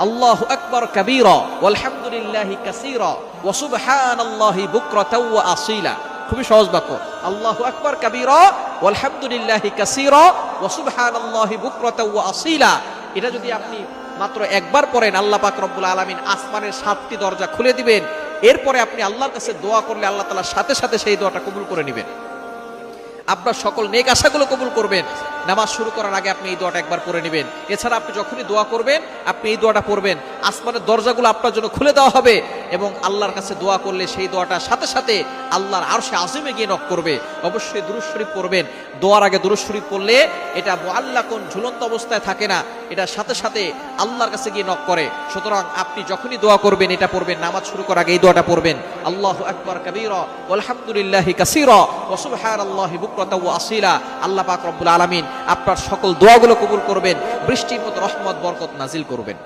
আল্লাহু আকবার কাবীরা ওয়ালহামদুলিল্লাহি কাসীরা ওয়া সুবহানাল্লাহি বুকরাতাও ওয়া আসীলা। খুবই সহজ বাক্য, আল্লাহু আকবার কাবীরা ওয়ালহামদুলিল্লাহি কাসীরা ওয়া সুবহানাল্লাহি বুকরাতাও ওয়া আসীলা। এটা যদি আপনি মাত্র একবার পড়েন, আল্লাহ পাক রব্বুল আলামিন আসমানের 7টি দরজা খুলে দিবেন। এরপরে আপনি আল্লাহর কাছে দোয়া করলে আল্লাহ তাআলা সাথে সাথে সেই দোয়াটা কবুল করে নেবেন, আপনার সকল নেক আশাগুলো কবুল করবেন। নামাজ শুরু করার আগে আপনি এই দোয়াটা একবার পড়ে নেবেন। এছাড়া আপনি যখনই দোয়া করবেন আপনি এই দোয়াটা পড়বেন, আসমানের দরজাগুলো আপনার জন্য খুলে দেওয়া হবে এবং আল্লাহর কাছে দোয়া করলে সেই দোয়াটা সাথে সাথে আল্লাহর আরশে আজিমে গিয়ে নক করবে। অবশ্যই দুরূদ শরীফ পড়বেন। দোয়ার আগে দুরূদ শরীফ পড়লে এটা মুআল্লাকুন, ঝুলন্ত অবস্থায় থাকে না, এটা সাথে সাথে আল্লাহর কাছে গিয়ে নক করে। সুতরাং আপনি যখনই দোয়া করবেন এটা পড়বেন, নামাজ শুরু করার আগে এই দোয়াটা পড়বেন, আল্লাহু আকবার কাবীরা ওয়ালহামদুলিল্লাহি কাসীরা ওয়া সুবহানাল্লাহি বুকরাতাও ওয়া আসীলা। আল্লাহ পাক রব্বুল আলামিন আপনার সকল দোয়াগুলো কবুল করবেন, বৃষ্টির মতো রহমত বরকত নাজিল করবেন।